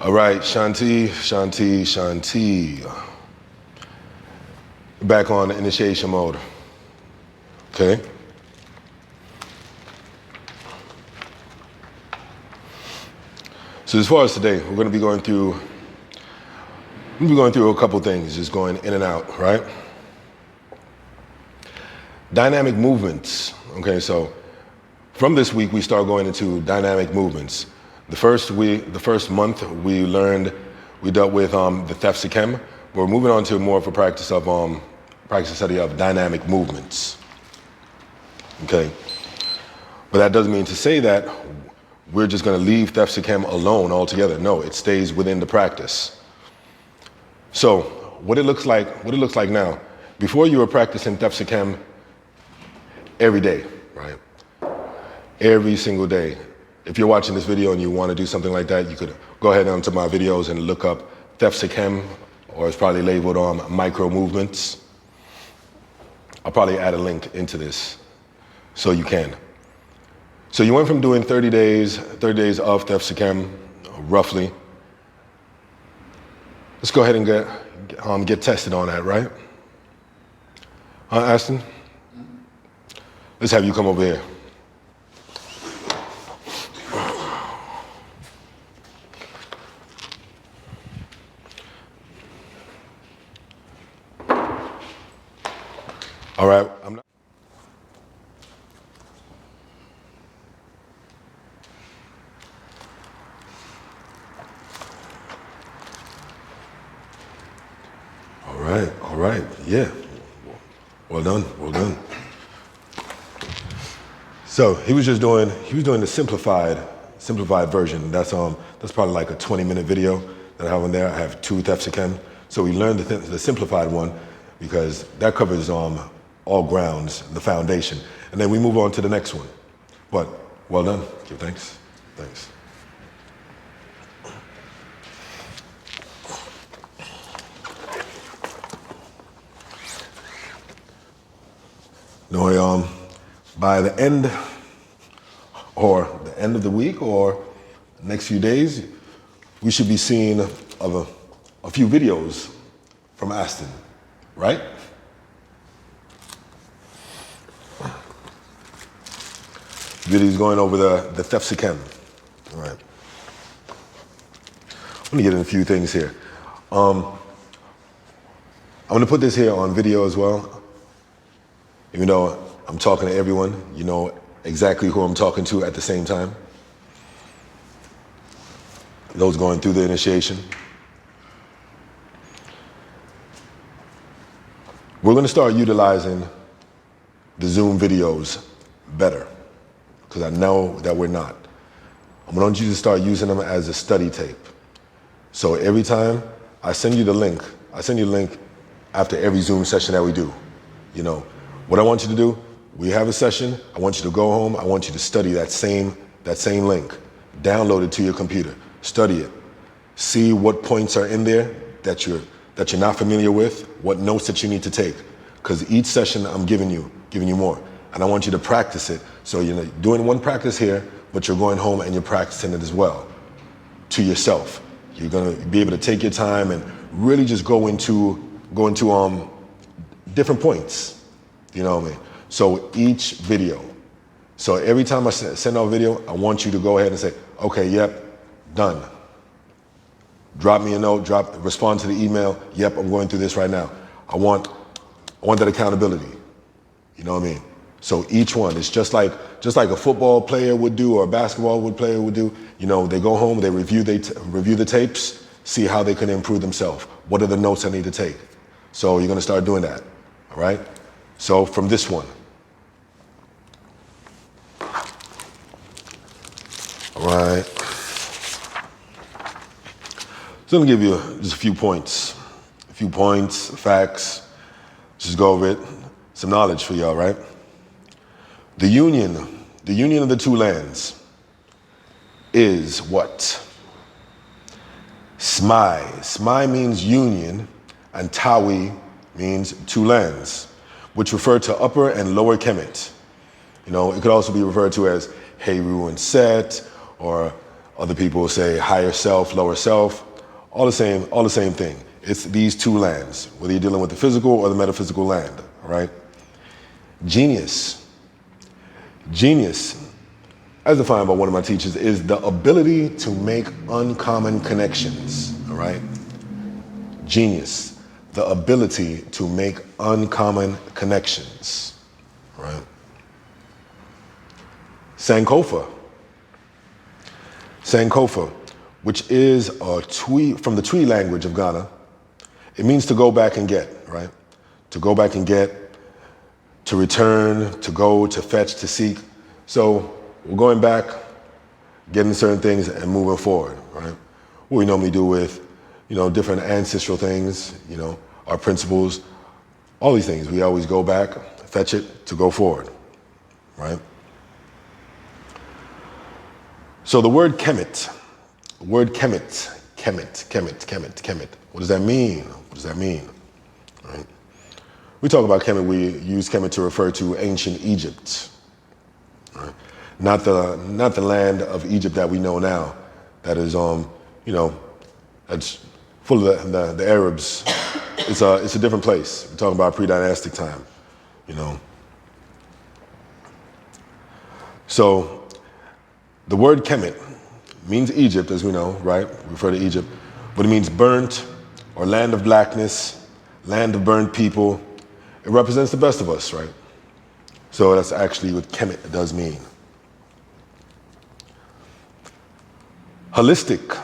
All right, Shanti, Shanti, Shanti. Back on initiation mode. Okay. So as far as today, we're going to be going through a couple things, just going in and out, right? Dynamic movements. Okay, so from this week we start going into dynamic movements. The first month we dealt with the Thefsikem. We're moving on to more of a practice study of dynamic movements. Okay, but that doesn't mean to say that we're just going to leave Thefsikem alone altogether. No, it stays within the practice. So what it looks like now. Before you were practicing Thefsikem every day, right? Every single day. If you're watching this video and you want to do something like that, you could go ahead onto my videos and look up Thefsikem, or it's probably labeled micro movements. I'll probably add a link into this so you can. So you went from doing 30 days of Thefsikem, roughly. Let's go ahead and get tested on that, right? Aston? Let's have you come over here. All right, All right, yeah. Well done. So he was doing the simplified version. That's probably like a 20-minute video that I have on there. I have 2 Thefsikem. So we learned the simplified one because that covers all grounds, the foundation. And then we move on to the next one. But well done. Give thanks. Thanks. No, by the end of the week or next few days, we should be seeing of a few videos from Aston, right? Videos going over the Thefsikem. All right. I'm gonna get in a few things here. I'm gonna put this here on video as well. Even though I'm talking to everyone, you know exactly who I'm talking to at the same time. Those going through the initiation. We're going to start utilizing the Zoom videos better, because I know that we're not. I'm going to want you to start using them as a study tape. So every time I send you the link after every Zoom session that we do. You know, what I want you to do, we have a session, I want you to go home, I want you to study that same link. Download it to your computer, study it. See what points are in there that you're not familiar with, what notes that you need to take. Because each session I'm giving you more. And I want you to practice it. So you're doing one practice here, but you're going home and you're practicing it as well to yourself. You're gonna be able to take your time and really just go into different points. You know what I mean? So each video. So every time I send out a video, I want you to go ahead and say, okay, yep, done. Drop me a note, respond to the email. Yep, I'm going through this right now. I want that accountability. You know what I mean? So each one, it's just like a football player would do or a basketball player would do. You know, they go home, they review the tapes, see how they can improve themselves. What are the notes I need to take? So you're gonna start doing that, all right? So from this one. All right. So I'm gonna give you just a few points, facts, just go over it, some knowledge for y'all, right? The union of the 2 lands is what? Smai. Smai means union, and Tawi means 2 lands, which refer to Upper and Lower Kemet. You know, it could also be referred to as Heru and Set, or Other people say higher self, lower self, all the same thing. It's these two lands, whether you're dealing with the physical or the metaphysical land, all right? Genius. Genius, as defined by one of my teachers, is the ability to make uncommon connections, all right? Genius, the ability to make uncommon connections, all right? Sankofa. Sankofa, which is a Twi, from the Twi language of Ghana. It means to go back and get, right? To go back and get, to return, to go, to fetch, to seek. So we're going back, getting certain things and moving forward, right? What we normally do with, different ancestral things, our principles, all these things. We always go back, fetch it, to go forward, right? So the word Kemet, Kemet. What does that mean? What does that mean? Right? We talk about Kemet, we use Kemet to refer to ancient Egypt. Right? Not the land of Egypt that we know now, that is, that's full of the Arabs. It's a different place. We're talking about pre-dynastic time, So the word Kemet means Egypt, as we know, right? We refer to Egypt, but it means burnt or land of blackness, land of burnt people. It represents the best of us, right? So that's actually what Kemet does mean. Holistic.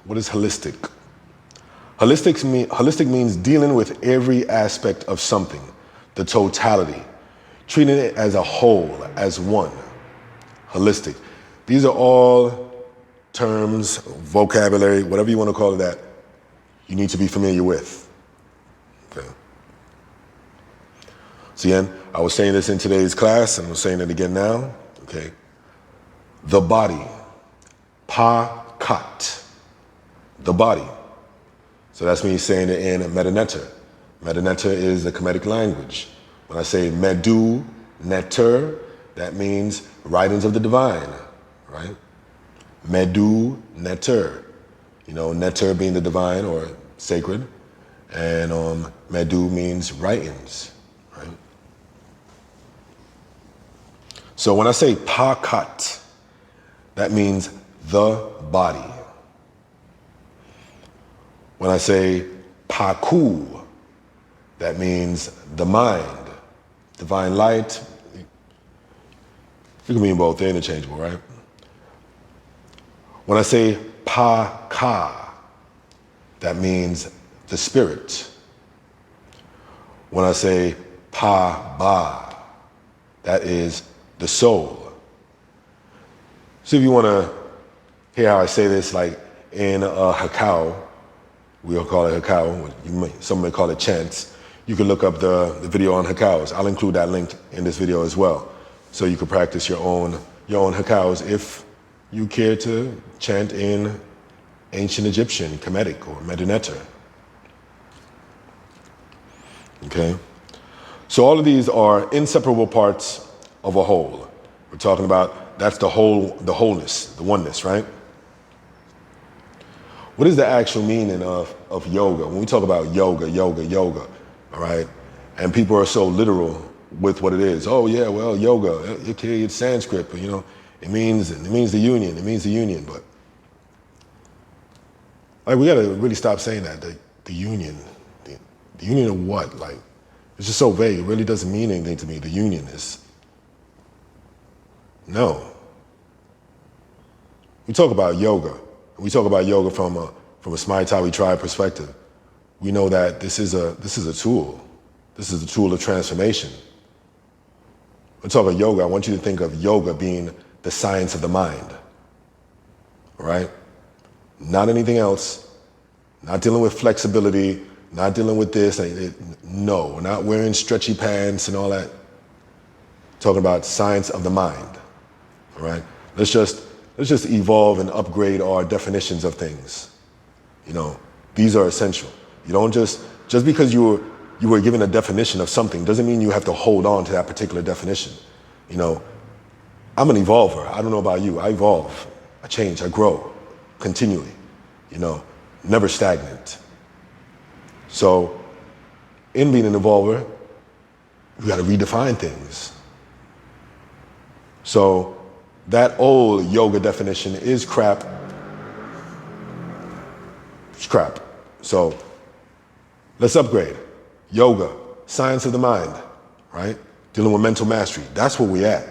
What is holistic? Holistic means dealing with every aspect of something, the totality, treating it as a whole, as one. Holistic. These are all terms, vocabulary, whatever you want to call it, that you need to be familiar with. Okay. So again, I was saying this in today's class, and I'm saying it again now. Okay. The body. Pa-kat. The body. So that's me saying it in Medu Neter is the Kemetic language. When I say Medu Neter, that means writings of the divine, right? Medu Neter. Neter being the divine or sacred, and Medu means writings, right? So when I say Pa-kat, that means the body. When I say Paku, that means the mind, divine light. It can mean both, they're interchangeable, right? When I say Pa-ka, that means the spirit. When I say Pa-ba, that is the soul. So if you want to hear how I say this, like in a hakao, we'll call it hakao, some may call it chants, you can look up the video on hakaos. I'll include that link in this video as well, so you can practice your own hakaos if you care to chant in ancient Egyptian, Kemetic, or Medu Neter. Okay? So all of these are inseparable parts of a whole. We're talking about, that's the wholeness, the oneness, right? What is the actual meaning of yoga? When we talk about yoga, all right? And people are so literal with what it is. Oh yeah, well, yoga, okay, it's Sanskrit, but it means the union, but like we gotta really stop saying that, the union. The union of what? Like, it's just so vague. It really doesn't mean anything to me. The union is, no. We talk about yoga. We talk about yoga from a Smai-Tawi Tribe perspective. We know that this is a tool. This is a tool of transformation. When we talk about yoga, I want you to think of yoga being the science of the mind. All right? Not anything else. Not dealing with flexibility. Not dealing with this. No, we're not wearing stretchy pants and all that. Talking about science of the mind. All right? Let's just evolve and upgrade our definitions of things. These are essential. You don't just because you were given a definition of something doesn't mean you have to hold on to that particular definition. I'm an evolver. I don't know about you. I evolve, I change, I grow. continually, never stagnant. So in being an evolver, you got to redefine things. So that old yoga definition is crap. It's crap. So let's upgrade. Yoga, science of the mind, right? Dealing with mental mastery. That's where we're at.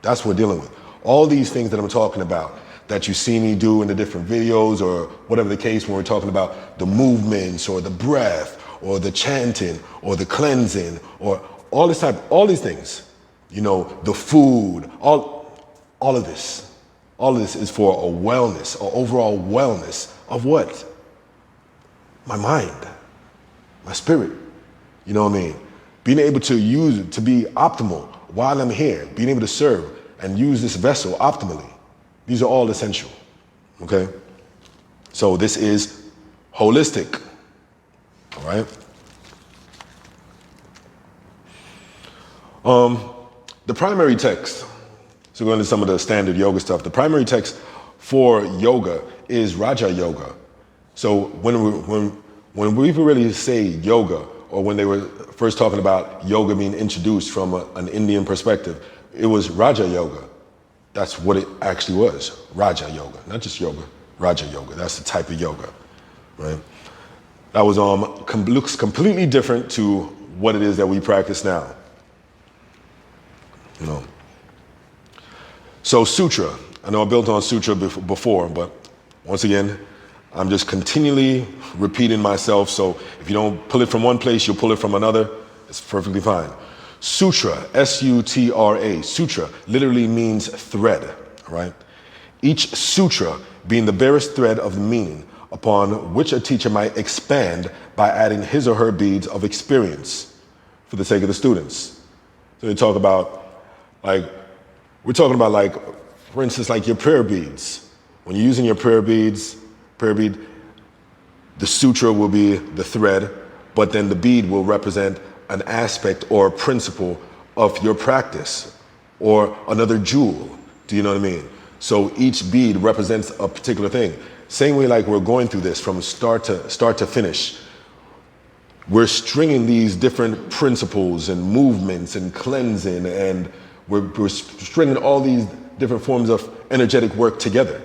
That's what we're dealing with. All these things that I'm talking about, that you see me do in the different videos or whatever the case, when we're talking about the movements or the breath or the chanting or the cleansing or all these things, the food, all of this is for a wellness, or overall wellness of what? My mind, my spirit, you know what I mean? Being able to use it to be optimal while I'm here, being able to serve and use this vessel optimally. These are all essential, okay? So this is holistic, all right? The primary text, so going into some of the standard yoga stuff, the primary text for yoga is Raja Yoga. So when we really say yoga, or when they were first talking about yoga being introduced from an Indian perspective, it was Raja Yoga. That's what it actually was, Raja Yoga, not just yoga, Raja Yoga. That's the type of yoga, right? That was looks completely different to what it is that we practice now. So sutra, I know I built on sutra before, but once again, I'm just continually repeating myself. So if you don't pull it from one place, you'll pull it from another. It's perfectly fine. Sutra, S-U-T-R-A, sutra literally means thread, right? Each sutra being the barest thread of the meaning upon which a teacher might expand by adding his or her beads of experience for the sake of the students. So they talk about, we're talking about for instance, your prayer beads. When you're using your prayer bead, the sutra will be the thread, but then the bead will represent an aspect or a principle of your practice or another jewel. Do you know what I mean? So each bead represents a particular thing. Same way we're going through this from start to finish. We're stringing these different principles and movements and cleansing, and we're stringing all these different forms of energetic work together.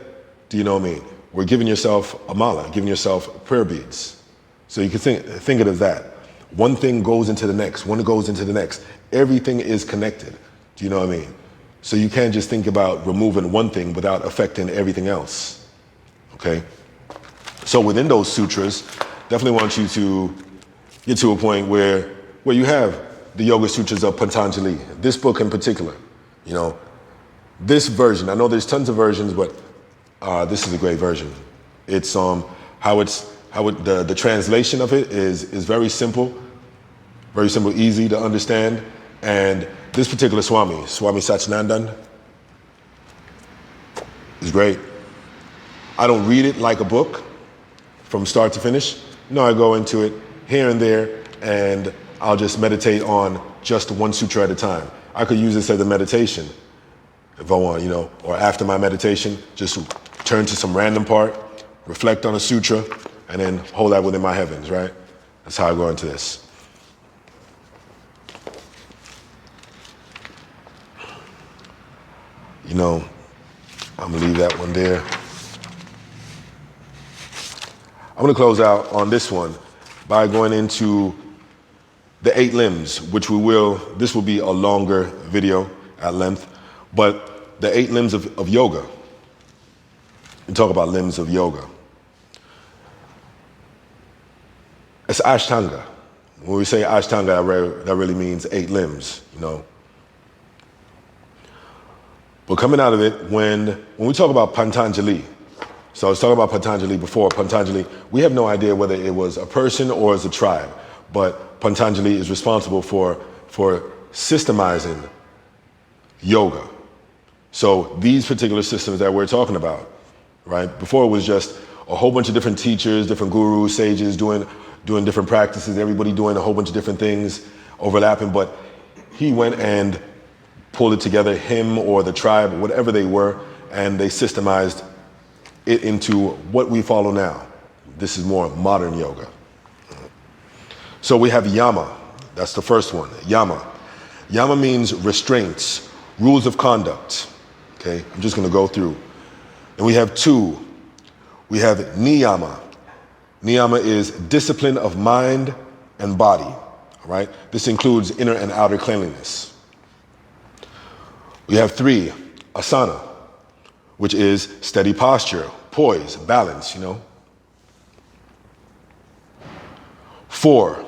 Do you know what I mean? We're giving yourself a mala, giving yourself prayer beads. So you can think of it as that. One thing goes into the next, one goes into the next. Everything is connected. Do you know what I mean? So you can't just think about removing one thing without affecting everything else. Okay? So within those sutras, definitely want you to get to a point where you have the Yoga Sutras of Patanjali, this book in particular. This version, I know there's tons of versions, but this is a great version. It's the translation of it is very simple, easy to understand. And this particular Swami Satchidananda, is great. I don't read it like a book from start to finish. No, I go into it here and there, and I'll just meditate on just one sutra at a time. I could use this as a meditation if I want, or after my meditation, just turn to some random part, reflect on a sutra, and then hold that within my heavens, right? That's how I go into this. I'm gonna leave that one there. I'm gonna close out on this one by going into the 8 limbs, this will be a longer video at length, but the 8 limbs of yoga. We talk about limbs of yoga. It's Ashtanga. When we say Ashtanga, that really means 8 limbs, But coming out of it, when we talk about Patanjali, so I was talking about Patanjali before. Patanjali, we have no idea whether it was a person or as a tribe, but Patanjali is responsible for systemizing yoga. So these particular systems that we're talking about, right? Before it was just a whole bunch of different teachers, different gurus, sages doing different practices, everybody doing a whole bunch of different things overlapping, but he went and pulled it together, him or the tribe, whatever they were, and they systemized it into what we follow now. This is more modern yoga. So we have yama. That's the first one, yama. Yama means restraints, rules of conduct. Okay, I'm just going to go through. And we have two. We have niyama. Niyama is discipline of mind and body. All right? This includes inner and outer cleanliness. We have three, asana, which is steady posture, poise, balance, you know. 4,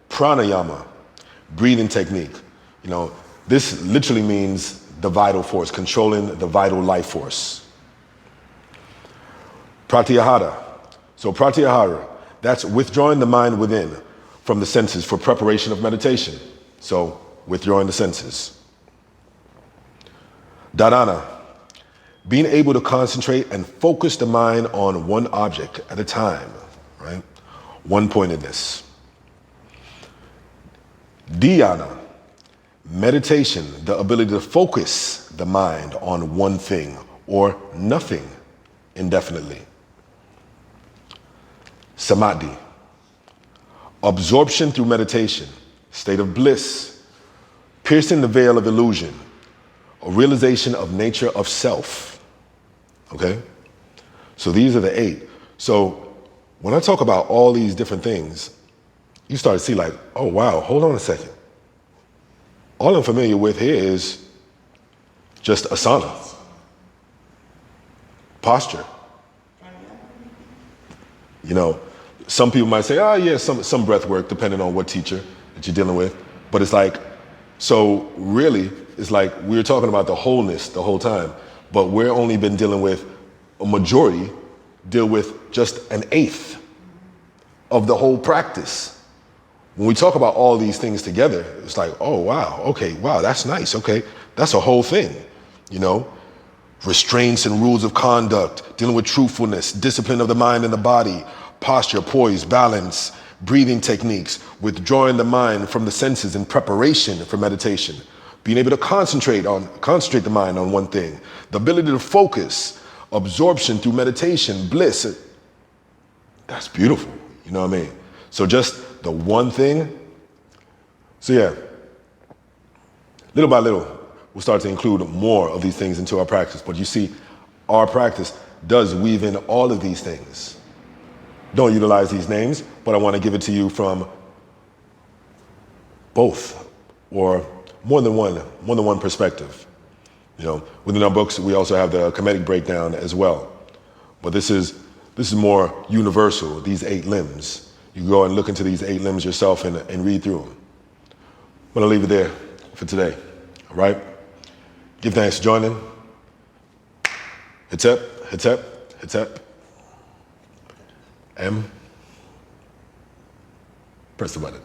pranayama, breathing technique. You know, this literally means the vital force, controlling the vital life force. Pratyahara. So pratyahara, that's withdrawing the mind within from the senses for preparation of meditation. So withdrawing the senses. Dharana, being able to concentrate and focus the mind on one object at a time, right? One-pointedness. Dhyana, meditation, the ability to focus the mind on one thing or nothing indefinitely. Samadhi, absorption through meditation, state of bliss, piercing the veil of illusion, a realization of nature of self. Okay? So these are the 8. So when I talk about all these different things, you start to see like, oh wow, hold on a second. All I'm familiar with here is just asana, posture. You know, some people might say, oh yeah, some breath work depending on what teacher that you're dealing with. But it's like, so really, it's like we're talking about the wholeness the whole time, but we're only been dealing with a majority, deal with just an 1/8 of the whole practice. When we talk about all these things together, it's like, oh wow, okay, wow, that's nice, okay, that's a whole thing, you know? Restraints and rules of conduct, dealing with truthfulness, discipline of the mind and the body, posture, poise, balance, breathing techniques, withdrawing the mind from the senses in preparation for meditation, being able to concentrate the mind on one thing, the ability to focus, absorption through meditation, bliss. That's beautiful, you know what I mean? So just the one thing. So yeah, little by little, we'll start to include more of these things into our practice. But you see, our practice does weave in all of these things. Don't utilize these names, but I want to give it to you from both or more than one perspective. You know, within our books, we also have the Kemetic breakdown as well. But this is more universal, these 8 limbs. You go and look into these 8 limbs yourself and read through them. I'm going to leave it there for today, all right? Give thanks for joining. Hitep, hitep, hitep. M. Press the button.